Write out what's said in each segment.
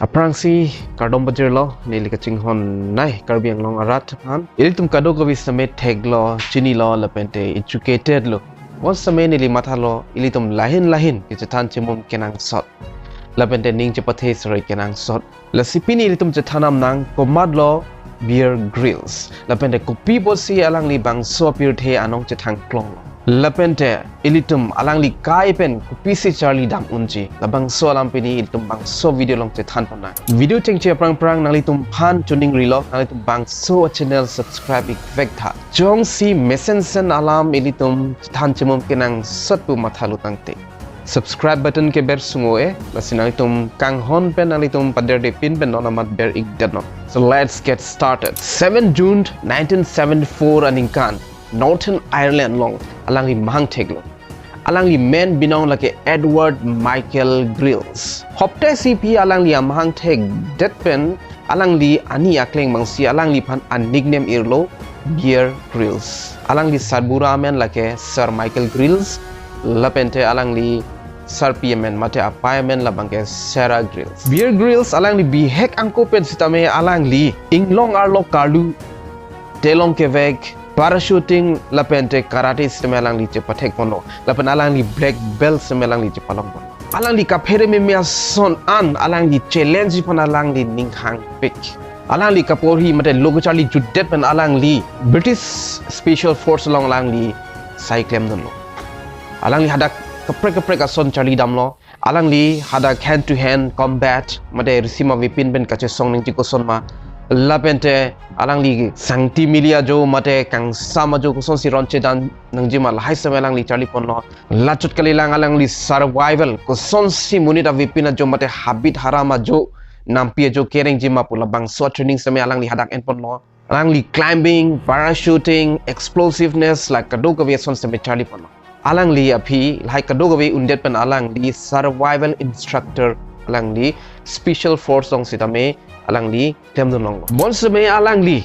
Aprang si kardom bajir lo nili kaching hon nai karbiang long arat han ilitum kado ko visame tag lo chini lo lapente educated lo once same nili matha lo ilitum lahin kichatan chimum kenang sot lapente ning chapathe sari kenang sot la sipini ilitum chathanam nang komad lo beer grills lapente kopi bosi alang li bang so pir the anong chathang klong lapente ilitum alang li kai pen kopi si charlie dam unji labang so alam pini ilitum bang so video long chathan pana video chengche prang nang litum phan tuning rilo nang litum bang so channel subscribe effect tha jong si messensen alam ilitum than chimum kenang sat pu mathalu tangte subscribe button ke ber sungoe lasina litum kang hon pen nang litum pader de pin pen nona mat ber igdano. So let's get started. 7 June 1974 aningkan Northern Ireland long alang li mahang teglo alang li men binong lake Edward Michael Grylls hopte CP alang li mahang teg det pen alang li ani akleng mangsi alang li pan an nickname irlo Beer Grylls alang li sarbura men lake Sir Michael Grylls lapente alang li Sir men mate apai men labangke Sarah Grylls Beer Grylls alang li bihek angko pen sitame alang li inglong arlo karlu telong kevek parachuting lapente karate semelang li cepatek pono lapen alang li black belt semelang li cepalong pono alang li kaphere me son an alang li challenge pan alang li ninghang pick alang li kapori mate logo charlie judet pen alang li British Special Force long alang li cyclem no alang li hadak kaprek ason charlie damlo alang li hadak hand to hand combat mate risima vipin ben kache song ning chikoson ma lapente alang li sangti milia jo mate kang sama jo kuson si ronche dan nangjima lahai semelang li charlie ponno lachut kalilang alang li survival kuson si munita vipina jo mate habit harama jo nampi jo kereng jima pula bang so training seme alang li hadak en ponno alang li climbing parachuting explosiveness like kadoga we son seme charlie ponno alang li api like kadoga we undet pen alang li survival instructor alang li special force song sitame alang li temdon long bonsme alang li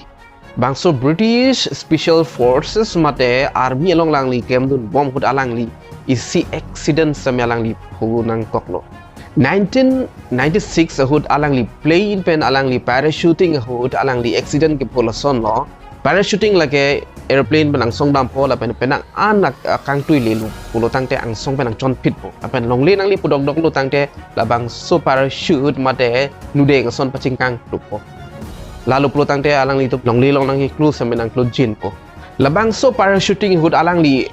bangso British Special Forces mate army along lang li temdon bom hud alang li isi accident same alang li phunang koklo 1996 hud alang li plane pen alang li parachuting hud alang li accident ke polason lo parachuting lage airplane benang song dam po la pen penang anak kang tui lelu pulo tangte ang song penang chon pit po apen long le nang li pudok dok lu tangte la bang so parachute mate nude ka son paching kang tu po lalu pulo tangte alang li tu long le long nang klu semenang klu jin po la bang so parachuting hud alang li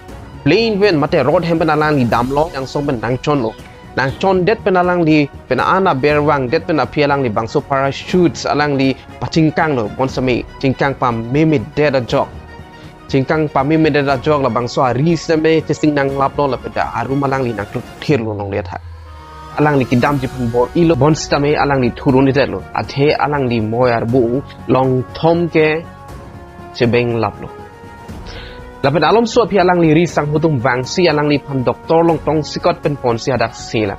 plane pen mate road hem pen alang li dam lo yang song pen nang chon lo nang chon det pen alang li pen ana berwang det pen api alang li bang so parachutes alang li paching kang lo bon same chingkang pam meme dead a jog cingkang pami medada jog la bangso ari seme testing nang laplo la peda arum alang li nak thir lo long letha alang li kidam jipun bor ilo bon stame alang li thuruni telo athe alang li moyar bu long thom ke sebeng laplo la peda alom so phi alang li ri sang hutum wangsi alang li phan doctor long tong sikot pen pon si hadak sela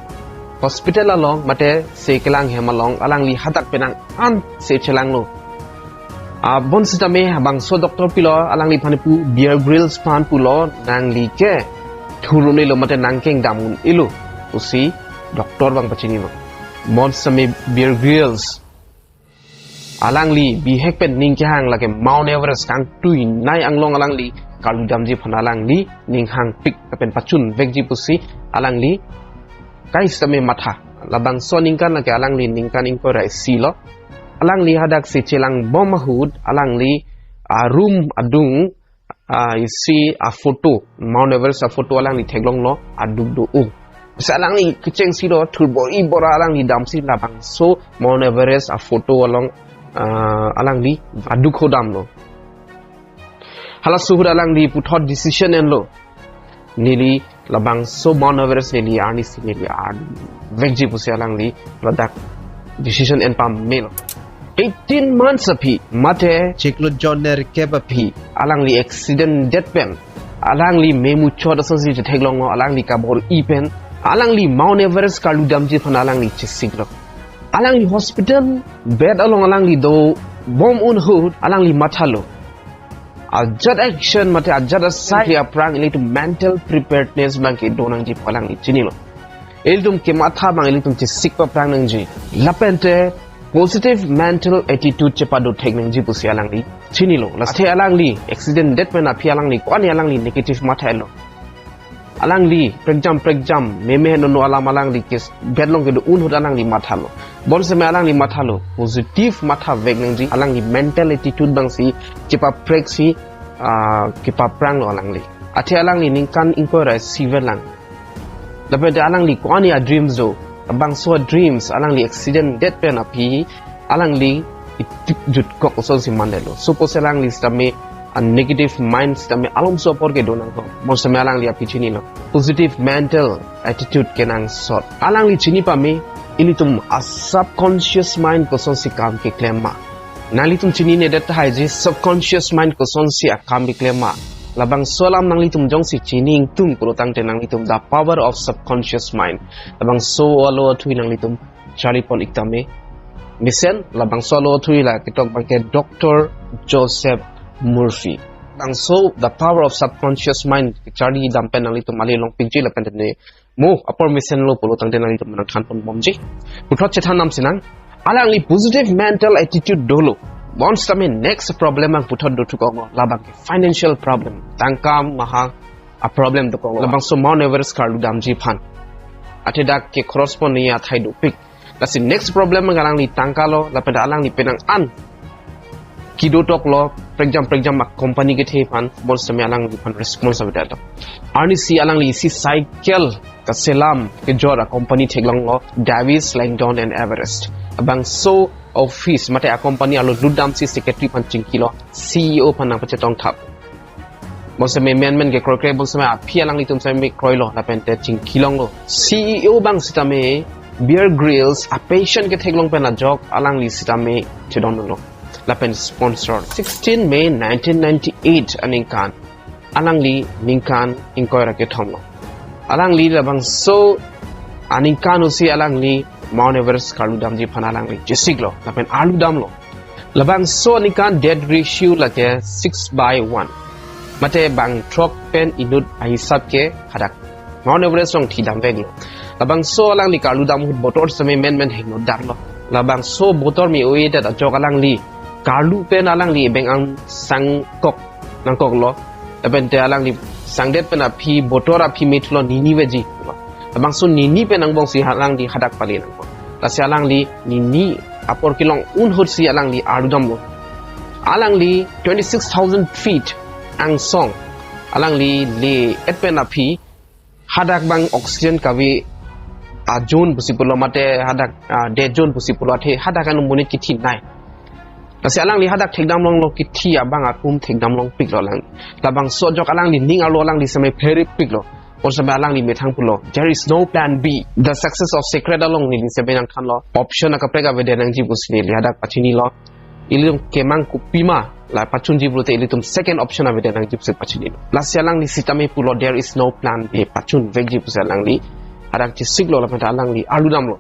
hospital along mate se kelang hemalong alang li hadak penang an se chelang lo bon sitame bang so doctor pilo alang li phanipu Beer Grylls pan pulo nang li ke thuruni lo mate nangkeng damun ilu usi doctor bang pachini lo mon same Beer Grylls alang li bihek pen ning ke hang lake Mount Everest kang tui nai anglong alang li kalu damji phan alang li ning hang pik pen pachun vekji pusi alang li kai same matha labang so ningkan lake alang li ningkan ingko rai silo alang li hadak si chelang bom hud alang li room adung isi a photo Mount Everest a photo alang li theglong lo aduk do sa alang li kicheng siro turbo I bora alang li dam si labang so Mount Everest a photo along alang li aduk hodam lo hala suhud alang li puthot decision en lo nili labang so Mount Everest nili ani si nili vekji pusi alang li ladak decision en pam melo 18 months api mate chiklo joner kebapi alang li accident death pen alang li memu choda sansi je theglong alang li kabor ipen alang li Mount Everest kalu damji phan alang li chisiglo alang li hospital bed along alang li do bom un hud alang li mathalo ajat action mate ajat asai ya prang ili to mental preparedness bangke donang ji alang li chinilo Iltum kematha bang iltum cisik pa prang nang ji. Lapente positive mental attitude cepado thek nang ji pusi alang li. Chini lo. Las the alang li accident death pena pi alang li kwani alang li negative matha lo. Alang li pregjam meme no alam alang li kes bedlong ke do un hod alang li matha lo. Bon se me alang li matha lo positive matha vek nang ji alang li mental attitude bang si cepa prek si kepa prang lo alang li. Ate alang li ningkan inquire siver lang. Dapat alang li ko ani a dreams do. Abang so dreams alang li accident death pen api alang li jut kok so si mandelo. Suppose alang li stame a negative mind stame alom so por ke donang ko. Mon stame alang li api chini lo. Positive mental attitude kenang sort. Alang li chini pa me ilitum a subconscious mind ko so si kam ke klema. Nalitum chini ne data hai je subconscious mind ko so si a kam ke klema. Labang solam nang litum jong si chining tum kurutang tenang litum the power of subconscious mind. Labang so alo thui nang litum Charlie pon iktame misen labang so alo thui la kitok bangke Dr. Joseph Murphy. Labang so the power of subconscious mind Charlie dampen nang litum ali long pingji la pentene mo apor misen lo pulutang tenang litum nang khan pon bomji. Puthot chethan nam sinang alang li positive mental attitude dolo. Once kami next problem ang puthot do tukong labang financial problem tangkam maha a problem tukong labang so Mount Everest karlu damji phan ate dak ke correspond ni athai do pick lasi next problem ang alang ni tangkalo lapenda alang ni penang an kido tok lo pregjam mak company ke the phan bon sami alang ni phan responsibility arni si alang li si cycle ka selam ke jora company theglang lo Davis Langdon and Everest abang so office mate a company alo ludam si secretary pancing kilo CEO panang pachetong thap bon se men ke krokre bon se a phialang litum se me kroilo la pente ching kilong lo CEO bang sitame Beer Grylls a patient ke theglong pena jok alang li sitame chidon lo la pen sponsor 16 May 1998 aningkan alang li ningkan inkoira ke thomlo alang li labang so aningkan usi alang li Mount Everest karludam ji phanalang li jesiglo lapen aludam lo labang so nikan dead ratio lake 6/1 mate bang truck pen inut ahisab ke hadak Mount Everest song thidam veglo labang so alang li karludam hut botor same men hengno darlo labang so botor mi oe da jokalang li karlu pen alang li beng ang sangkok nangkok lo lapen te alang li sangdet pen api botor api metlo nini veji abang sun nini penang bong si halang di hadak pali nang ko lasi alang li nini apor kilong unhut si alang li arudam lo alang li 26,000 feet ang song alang li et pen api hadak bang oxygen kawi a zone pusipulo mate hadak dead zone pusipulo the hadak anu munit kithi nai lasi alang li hadak thekdam long lo kithi abang akum thekdam long pik lo lang labang so jok alang li ning alo alang li samai very pik lo also alang li methang pulo there is no plan B the success of secret along ni sebenang khan lo option akaprega vedenang ji busni li hadak pachini lo ilum kemang kupima la pachun ji brute ilitum second option avedenang ji pachini la sialang li sitame pulo there is no plan B pachun vegji pusalang li hadak ji siglo la penta alang li aludam lo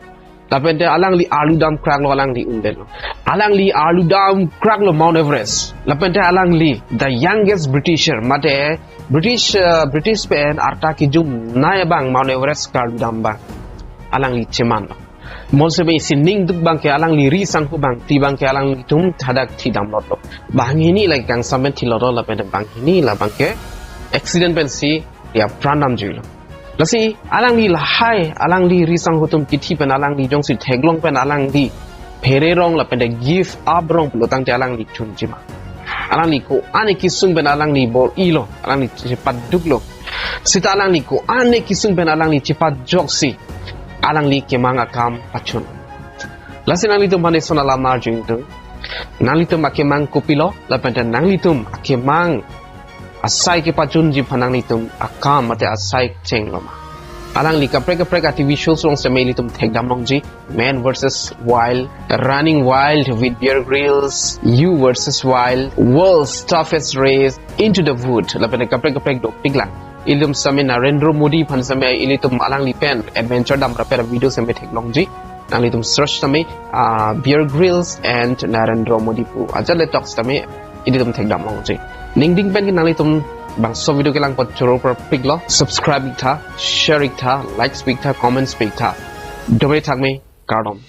la penta alang li aludam krang lo alang li undel lo alang li aludam krang lo Mount Everest la penta alang li the youngest Britisher mate British pen arta ki jum naya bang Mount Everest karludam bang alang li ceman monse be sining duk bang ke alang li ri sang hu bang ti bang ke alang li tum hadak ti dam lot lo bang ini like kang samen ti lot la pen bang ini la bang ke accident pen si ya pranam julo lasi alang li la hai alang li ri sang hu tum ki ti pen alang li jong si theglong pen alang li phere rong la pen give up rong lo tang te alang li chun jima alang li ko ane kisung ben alang li bor ilo alang li cepat duklo sita alang li ko ane kisung ben alang li cepat joksi alang li kemang akam pachun lasin alang li tum hane sona la marjing tu nang li tum akemang kopilo la penten nang li tum akemang asai ke pachun ji phanang li tum akam mate asai cheng loma alang li kapreka TV shows long se meli tum thekdam long ji man versus wild running wild with Beer Grylls you versus wild world's toughest race into the wood la pen kapreka do pigla ilum same Narendra Modi phan same ilitum alang li pen adventure dam rapera video same theklong ji nang litum search same Beer Grylls and Narendra Modi pu ajale talks same ilitum thekdam long ji ningding pen nang litum bang so video ke lang pot choro per pick lo subscribe tha share tha like speak tha comment speak tha dobe thak me cardom